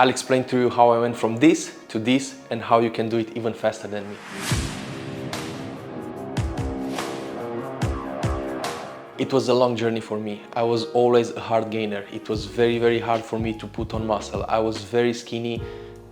I'll explain to you how I went from this to this and how you can do it even faster than me. It was a long journey for me. I was always a hard gainer. It was very hard for me to put on muscle. I was very skinny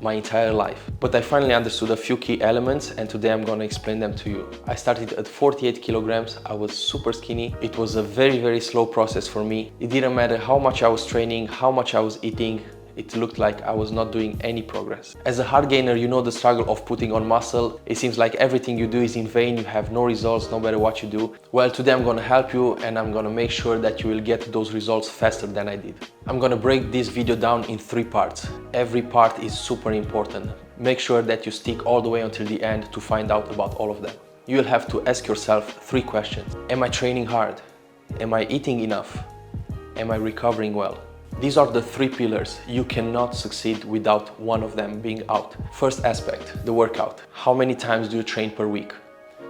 my entire life. But I finally understood a few key elements, and today I'm gonna explain them to you. I started at 48 kilograms. I was super skinny. It was a very slow process for me. It didn't matter how much I was training, how much I was eating. It looked like I was not doing any progress. As a hard gainer, you know the struggle of putting on muscle. It seems like everything you do is in vain. You have no results no matter what you do. Well, today I'm gonna help you, and I'm gonna make sure that you will get those results faster than I did. I'm gonna break this video down in 3 parts. Every part is super important. Make sure that you stick all the way until the end to find out about all of them. You will have to ask yourself 3 questions. Am I training hard? Am I eating enough? Am I recovering well? These are the 3 pillars. You cannot succeed without one of them being out. First aspect, the workout. How many times do you train per week?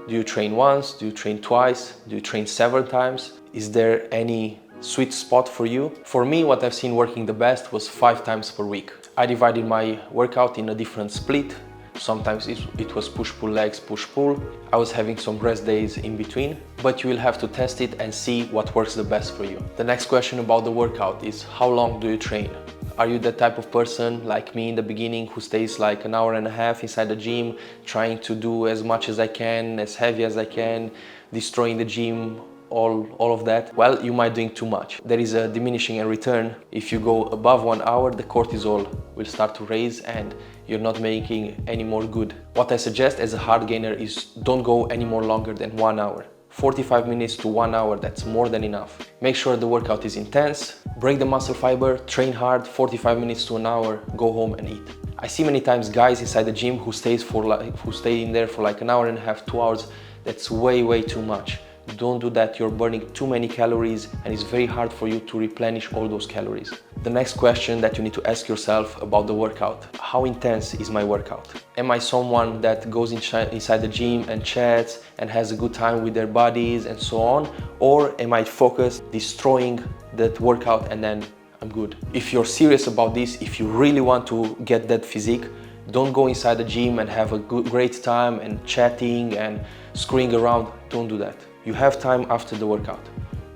Do you train once? Do you train twice? Do you train several times? Is there any sweet spot for you? For me, what I've seen working the best was 5 times per week. I divided my workout in a different split. Sometimes it was push-pull legs, push-pull. I was having some rest days in between, but you will have to test it and see what works the best for you. The next question about the workout is, how long do you train? Are you the type of person like me in the beginning who stays like an hour and a half inside the gym, trying to do as much as I can, as heavy as I can, destroying the gym, all of that? Well, you might be doing too much. There is a diminishing in return. If you go above 1 hour, the cortisol will start to raise and you're not making any more good. What I suggest as a hard gainer is don't go any more longer than 1 hour. 45 minutes to 1 hour, that's more than enough. Make sure the workout is intense, break the muscle fiber, train hard, 45 minutes to an hour, go home and eat. I see many times guys inside the gym who stay in there for like an hour and a half, 2 hours. That's way too much. Don't do that. You're burning too many calories and it's very hard for you to replenish all those calories. The next question that you need to ask yourself about the workout: how intense is my workout? Am I someone that goes inside the gym and chats and has a good time with their bodies and so on? Or am I focused, destroying that workout, and then I'm good? If you're serious about this, if you really want to get that physique, don't go inside the gym and have a great time and chatting and screwing around. Don't do that. You have time after the workout.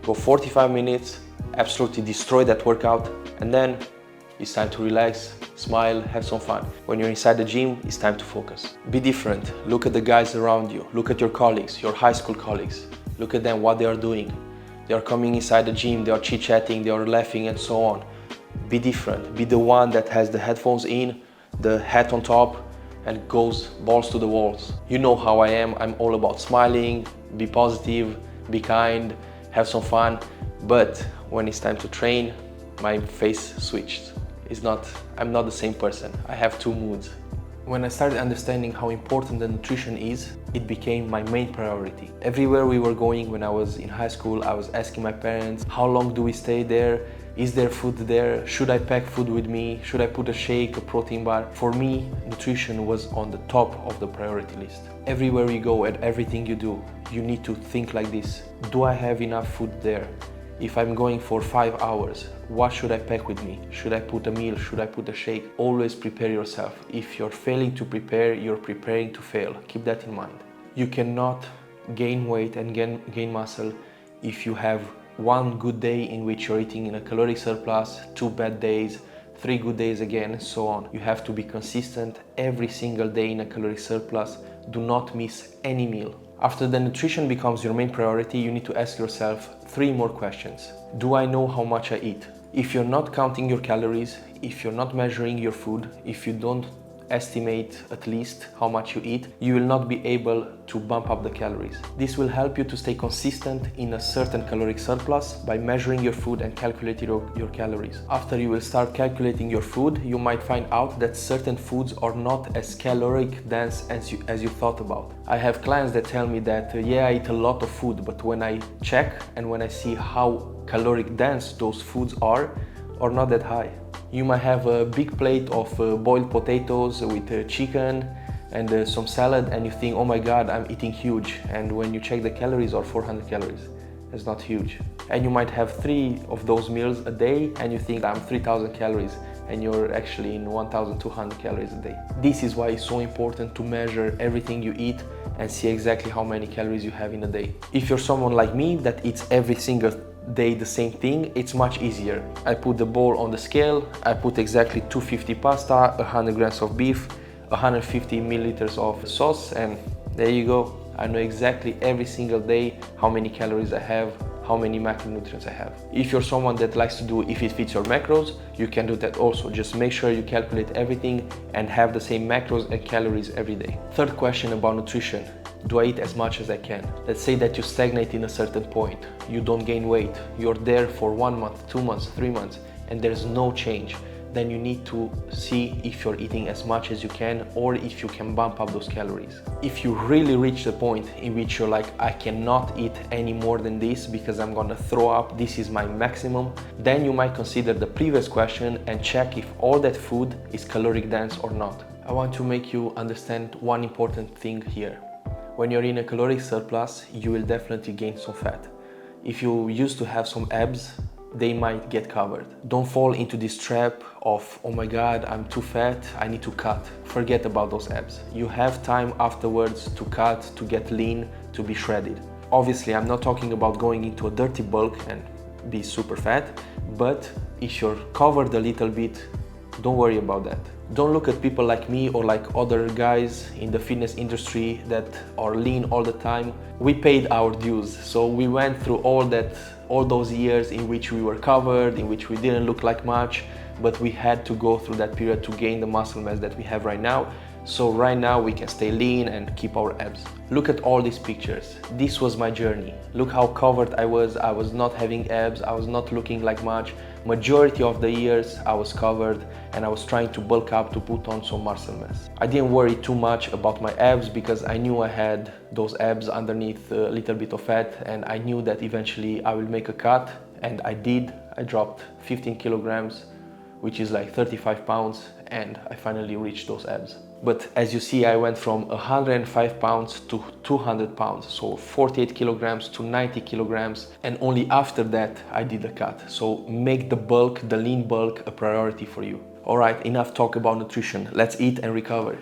Go 45 minutes, absolutely destroy that workout, and then it's time to relax, smile, have some fun. When you're inside the gym, it's time to focus. Be different. Look at the guys around you. Look at your colleagues, your high school colleagues. Look at them, what they are doing. They are coming inside the gym, they are chit-chatting, they are laughing and so on. Be different. Be the one that has the headphones in, the hat on top, and goes balls to the walls. You know how I am. I'm all about smiling, be positive, be kind, have some fun. But when it's time to train, my face switched. I'm not the same person. I have 2 moods. When I started understanding how important the nutrition is, it became my main priority. Everywhere we were going when I was in high school, I was asking my parents, how long do we stay there? Is there food there? Should I pack food with me? Should I put a shake, a protein bar? For me, nutrition was on the top of the priority list. Everywhere you go and everything you do, you need to think like this. Do I have enough food there? If I'm going for 5 hours, what should I pack with me? Should I put a meal? Should I put a shake? Always prepare yourself. If you're failing to prepare, you're preparing to fail. Keep that in mind. You cannot gain weight and gain muscle if you have 1 good day in which you're eating in a caloric surplus, 2 bad days, 3 good days again, and so on. You have to be consistent every single day in a caloric surplus. Do not miss any meal. After the nutrition becomes your main priority, you need to ask yourself 3 more questions. Do I know how much I eat? If you're not counting your calories, if you're not measuring your food, if you don't estimate at least how much you eat, you will not be able to bump up the calories. This will help you to stay consistent in a certain caloric surplus by measuring your food and calculating your calories. After you will start calculating your food, you might find out that certain foods are not as caloric dense as you thought about. I have clients that tell me that yeah, I eat a lot of food, but when I check and when I see how caloric dense those foods are not that high. You might have a big plate of boiled potatoes with chicken and some salad, and you think, oh my god, I'm eating huge. And when you check the calories, are 400 calories. That's not huge. And you might have 3 of those meals a day and you think I'm 3000 calories. and you're actually in 1200 calories a day. This is why it's so important to measure everything you eat and see exactly how many calories you have in a day. If you're someone like me that eats every single day the same thing, it's much easier. I put the bowl on the scale, I put exactly 250 pasta, 100 grams of beef, 150 milliliters of sauce, and there you go. I know exactly every single day how many calories I have, how many macronutrients I have. If you're someone that likes to do if it fits your macros, you can do that also. Just make sure you calculate everything and have the same macros and calories every day. Third question about nutrition. Do I eat as much as I can? Let's say that you stagnate in a certain point. You don't gain weight. You're there for 1 month, 2 months, 3 months, and there's no change. Then you need to see if you're eating as much as you can or if you can bump up those calories. If you really reach the point in which you're like, I cannot eat any more than this because I'm gonna throw up, this is my maximum, then you might consider the previous question and check if all that food is caloric dense or not. I want to make you understand one important thing here. When you're in a caloric surplus, you will definitely gain some fat. If you used to have some abs, they might get covered. Don't fall into this trap of, oh my God, I'm too fat, I need to cut. Forget about those abs. You have time afterwards to cut, to get lean, to be shredded. Obviously, I'm not talking about going into a dirty bulk and be super fat, but if you're covered a little bit, don't worry about that. Don't look at people like me or like other guys in the fitness industry that are lean all the time. We paid our dues, so we went through all those years in which we were covered, in which we didn't look like much, but we had to go through that period to gain the muscle mass that we have right now. So right now we can stay lean and keep our abs. Look at all these pictures. This was my journey. Look how covered I was not having abs, I was not looking like much. Majority of the years I was covered and I was trying to bulk up to put on some muscle mass. I didn't worry too much about my abs because I knew I had those abs underneath a little bit of fat, and I knew that eventually I will make a cut, and I did. I dropped 15 kilograms, which is like 35 pounds, and I finally reached those abs. But as you see, I went from 105 pounds to 200 pounds, so 48 kilograms to 90 kilograms, and only after that I did a cut. So make the bulk, the lean bulk, a priority for you. All right, enough talk about nutrition. Let's eat and recover.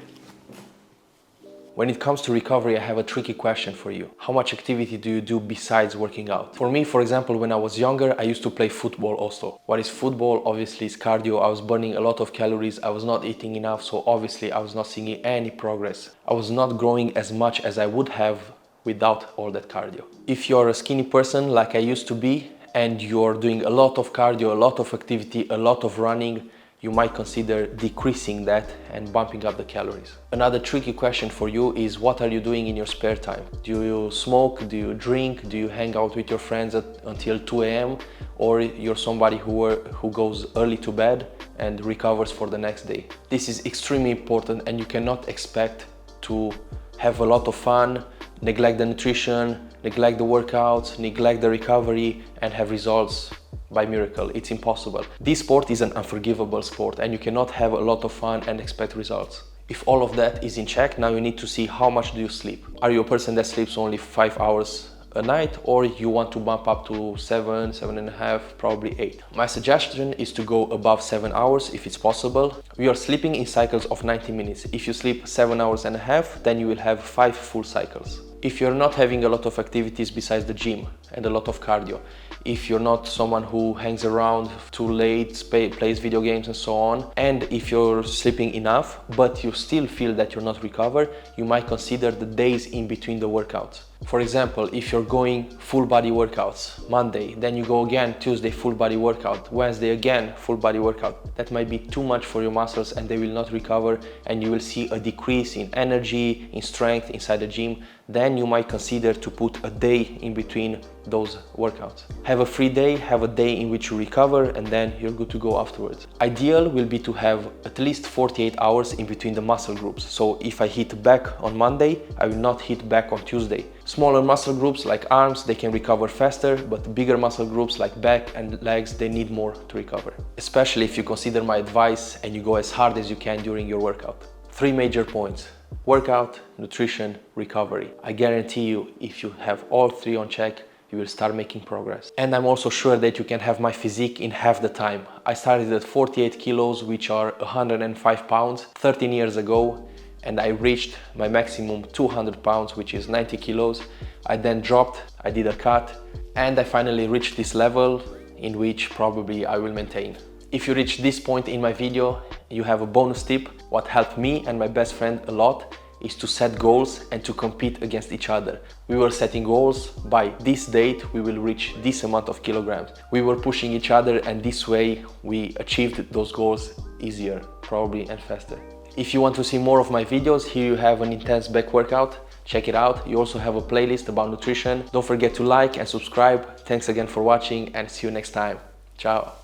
When it comes to recovery, I have a tricky question for you. How much activity do you do besides working out? For me, for example, when I was younger, I used to play football also. What is football? Obviously, it's cardio. I was burning a lot of calories. I was not eating enough, so obviously I was not seeing any progress. I was not growing as much as I would have without all that cardio. If you're a skinny person like I used to be, and you're doing a lot of cardio, a lot of activity, a lot of running, you might consider decreasing that and bumping up the calories. Another tricky question for you is, what are you doing in your spare time? Do you smoke? Do you drink? Do you hang out with your friends until 2 a.m.? Or you're somebody who goes early to bed and recovers for the next day? This is extremely important, and you cannot expect to have a lot of fun, neglect the nutrition, neglect the workouts, neglect the recovery, and have results by miracle. It's impossible. This sport is an unforgivable sport, and you cannot have a lot of fun and expect results. If all of that is in check, now you need to see how much do you sleep. Are you a person that sleeps only 5 hours a night, or you want to bump up to 7, 7.5, probably 8? My suggestion is to go above 7 hours if it's possible. We are sleeping in cycles of 90 minutes. If you sleep 7 hours and a half, then you will have 5 full cycles. If you're not having a lot of activities besides the gym and a lot of cardio, if you're not someone who hangs around too late, plays video games and so on, and if you're sleeping enough but you still feel that you're not recovered, you might consider the days in between the workouts. For example, if you're going full body workouts Monday, then you go again Tuesday full body workout, Wednesday again full body workout, that might be too much for your muscles and they will not recover, and you will see a decrease in energy, in strength inside the gym. Then you might consider to put a day in between those workouts. Have a free day, have a day in which you recover, and then you're good to go afterwards. Ideal will be to have at least 48 hours in between the muscle groups. So if I hit back on Monday, I will not hit back on Tuesday. Smaller muscle groups like arms, they can recover faster, but bigger muscle groups like back and legs, they need more to recover. Especially if you consider my advice and you go as hard as you can during your workout. 3 major points: workout, nutrition, recovery. I guarantee you, if you have all 3 on check, you will start making progress. And I'm also sure that you can have my physique in half the time. I started at 48 kilos, which are 105 pounds, 13 years ago, and I reached my maximum 200 pounds, which is 90 kilos. I then dropped, I did a cut, and I finally reached this level in which probably I will maintain. If you reach this point in my video, you have a bonus tip. What helped me and my best friend a lot is to set goals and to compete against each other. We were setting goals, by this date we will reach this amount of kilograms. We were pushing each other, and this way we achieved those goals easier, probably, and faster. If you want to see more of my videos, here you have an intense back workout. Check it out. You also have a playlist about nutrition. Don't forget to like and subscribe. Thanks again for watching, and see you next time. Ciao.